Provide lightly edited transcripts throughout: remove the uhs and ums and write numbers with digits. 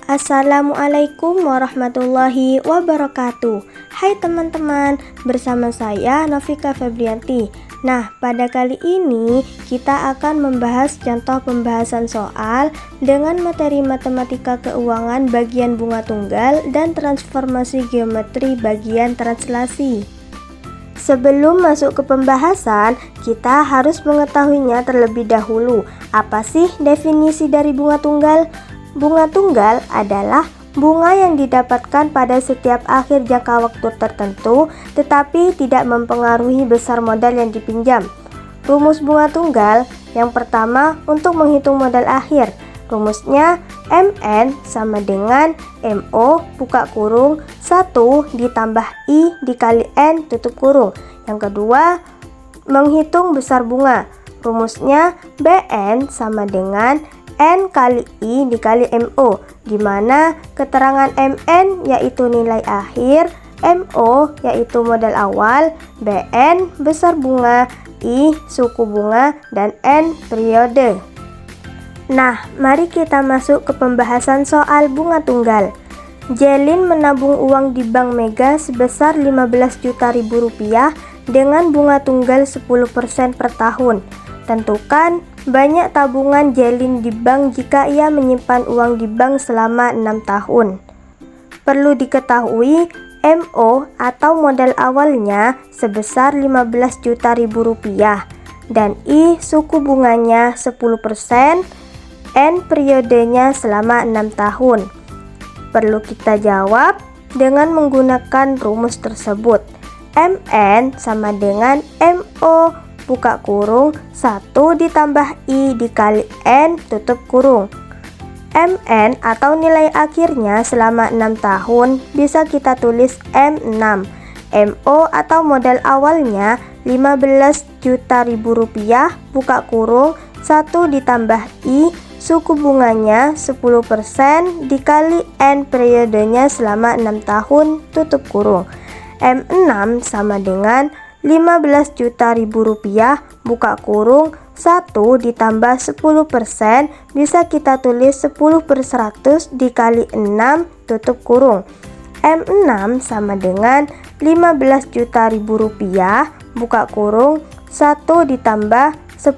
Assalamualaikum warahmatullahi wabarakatuh. Hai teman-teman, bersama saya Novika Febrianti. Nah, pada kali ini kita akan membahas contoh pembahasan soal dengan materi matematika keuangan bagian bunga tunggal dan transformasi geometri bagian translasi. Sebelum masuk ke pembahasan, kita harus mengetahuinya terlebih dahulu. Apa sih definisi dari bunga tunggal? Bunga tunggal adalah bunga yang didapatkan pada setiap akhir jangka waktu tertentu, tetapi tidak mempengaruhi besar modal yang dipinjam. Rumus bunga tunggal yang pertama untuk menghitung modal akhir. Rumusnya MN sama dengan MO buka kurung 1 ditambah I dikali N tutup kurung. Yang kedua, menghitung besar bunga. Rumusnya BN sama dengan N kali I dikali MO, di mana keterangan MN yaitu nilai akhir, MO yaitu modal awal, BN besar bunga, I suku bunga, dan N periode. Nah, mari kita masuk ke pembahasan soal bunga tunggal. Jelin menabung uang di Bank Mega sebesar 15 juta rupiah dengan bunga tunggal 10% per tahun. Tentukan banyak tabungan Jelin di bank jika ia menyimpan uang di bank selama 6 tahun. Perlu diketahui, MO atau modal awalnya sebesar 15 juta rupiah dan I suku bunganya 10%, N periodenya selama 6 tahun. Perlu kita jawab dengan menggunakan rumus tersebut. MN sama dengan MO buka kurung 1 ditambah I dikali N tutup kurung. MN atau nilai akhirnya selama 6 tahun bisa kita tulis M6. MO atau modal awalnya 15 juta rupiah buka kurung 1 ditambah I suku bunganya 10% dikali N periodenya selama 6 tahun tutup kurung. M6 sama dengan 15 juta rupiah buka kurung 1 ditambah 10% bisa kita tulis 10 per 100 dikali 6 tutup kurung. M6 sama dengan 15 juta rupiah buka kurung 1 ditambah 10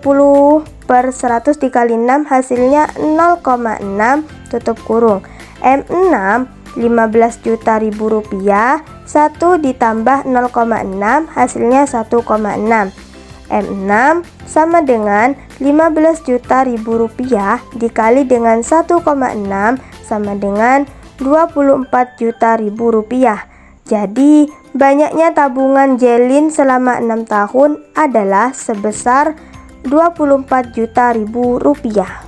per 100 dikali 6 hasilnya 0,6 tutup kurung. M6 15 juta rupiah 1 ditambah 0,6 hasilnya 1,6. M6 sama dengan 15 juta rupiah dikali dengan 1,6 sama dengan 24 juta rupiah. Jadi banyaknya tabungan Jelin selama 6 tahun adalah sebesar 24 juta rupiah.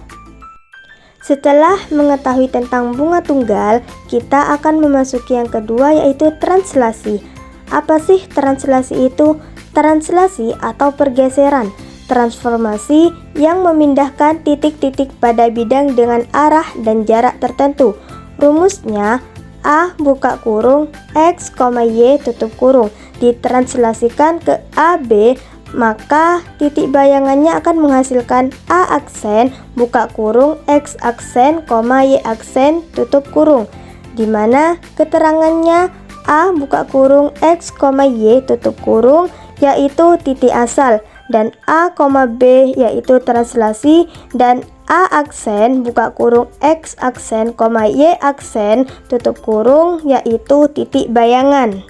Setelah mengetahui tentang bunga tunggal, kita akan memasuki yang kedua yaitu translasi. Apa sih translasi itu? Translasi atau pergeseran, transformasi yang memindahkan titik-titik pada bidang dengan arah dan jarak tertentu. Rumusnya A buka kurung X, Y tutup kurung ditranslasikan ke AB, maka titik bayangannya akan menghasilkan A aksen buka kurung X aksen, Y aksen tutup kurung, di mana keterangannya A buka kurung X, Y tutup kurung yaitu titik asal, dan A, B yaitu translasi, dan A aksen buka kurung X aksen, Y aksen tutup kurung yaitu titik bayangan.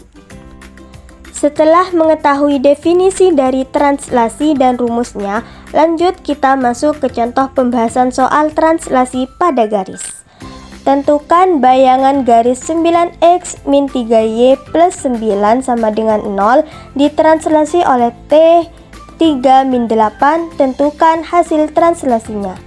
Setelah mengetahui definisi dari translasi dan rumusnya, lanjut kita masuk ke contoh pembahasan soal translasi pada garis. Tentukan bayangan garis 9x min 3y plus 9 sama dengan 0 ditranslasi oleh T 3 min 8, tentukan hasil translasinya.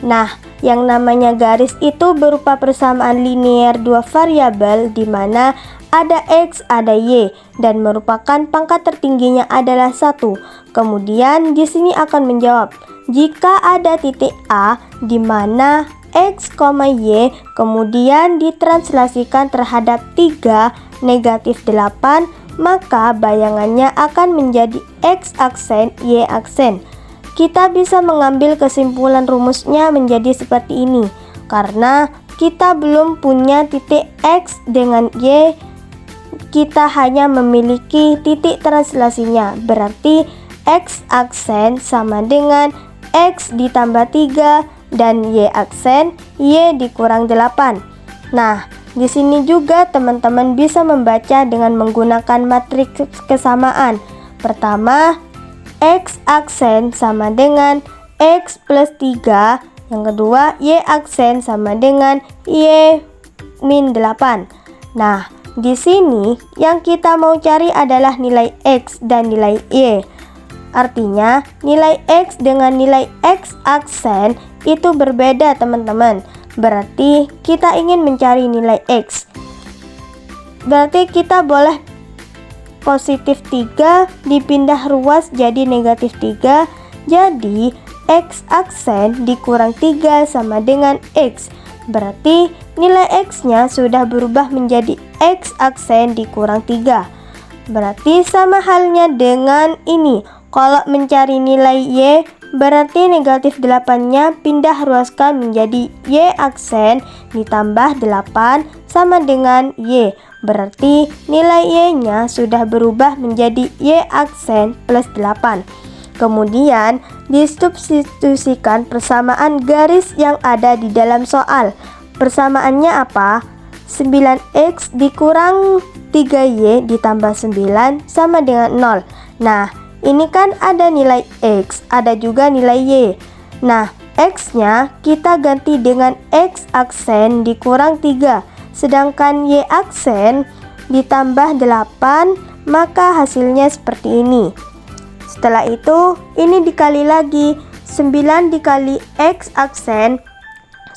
Nah, yang namanya garis itu berupa persamaan linear dua variabel di mana ada X, ada Y, dan merupakan pangkat tertingginya adalah 1. Kemudian di sini akan menjawab, jika ada titik A di mana X, Y, kemudian ditranslasikan terhadap 3 negatif 8, maka bayangannya akan menjadi X aksen, Y aksen. Kita bisa mengambil kesimpulan rumusnya menjadi seperti ini, karena kita belum punya titik X dengan Y, kita hanya memiliki titik translasinya. Berarti X aksen sama dengan X ditambah 3 dan Y aksen Y dikurang 8. Nah, di sini juga teman-teman bisa membaca dengan menggunakan matriks kesamaan. Pertama, X aksen sama dengan X plus 3. Yang kedua, Y aksen sama dengan Y min 8. Nah, di sini yang kita mau cari adalah nilai X dan nilai Y. Artinya, nilai X dengan nilai X aksen itu berbeda, teman-teman. Berarti kita ingin mencari nilai X. Berarti kita boleh positif 3 dipindah ruas jadi negatif 3. Jadi, X aksen dikurang 3 sama dengan X. Berarti nilai X-nya sudah berubah menjadi X aksen dikurang 3. Berarti sama halnya dengan ini. Kalau mencari nilai Y, berarti negatif 8-nya pindah ruaskan menjadi Y aksen ditambah 8 sama dengan Y. Berarti nilai Y-nya sudah berubah menjadi Y aksen plus 8. Kemudian disubstitusikan persamaan garis yang ada di dalam soal. Persamaannya apa? 9X dikurang 3Y ditambah 9 sama dengan 0. Nah, ini kan ada nilai X, ada juga nilai Y. Nah, X-nya kita ganti dengan X aksen dikurang 3. Sedangkan Y aksen ditambah 8, maka hasilnya seperti ini. Setelah itu, ini dikali lagi. 9 dikali X aksen,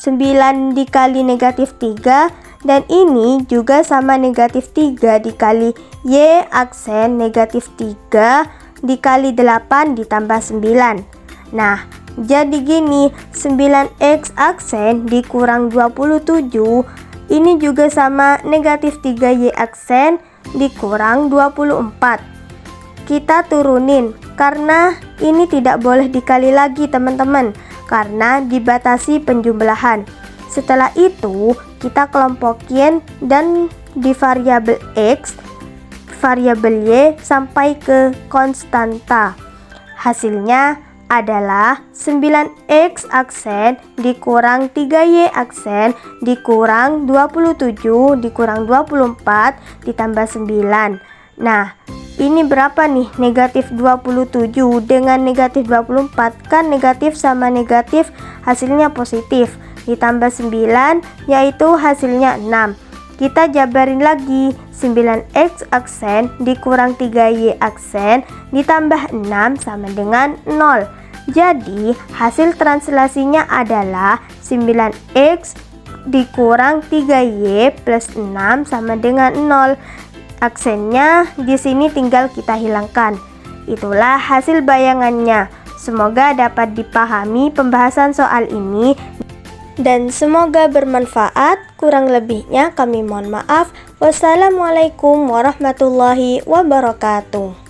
9 dikali negatif 3, dan ini juga sama negatif 3 dikali Y aksen negatif 3 dikali 8 ditambah 9. Nah, jadi gini, 9X aksen dikurang 27, ini juga sama negatif 3Y aksen dikurang 24. Kita turunin, karena ini tidak boleh dikali lagi, teman-teman, karena dibatasi penjumlahan. Setelah itu, kita kelompokin dan di variabel X, variabel Y sampai ke konstanta. Hasilnya adalah 9X aksen dikurang 3Y aksen dikurang 27 dikurang 24 ditambah 9. Nah, ini berapa nih? Negatif 27 dengan negatif 24, kan negatif sama negatif hasilnya positif, ditambah 9 yaitu hasilnya 6. Kita jabarin lagi, 9X aksen dikurang 3Y aksen ditambah 6 sama dengan 0. Jadi hasil translasinya adalah 9X dikurang 3Y plus 6 sama dengan 0. Aksennya di sini tinggal kita hilangkan. Itulah hasil bayangannya. Semoga dapat dipahami pembahasan soal ini dan semoga bermanfaat. Kurang lebihnya kami mohon maaf. Wassalamualaikum warahmatullahi wabarakatuh.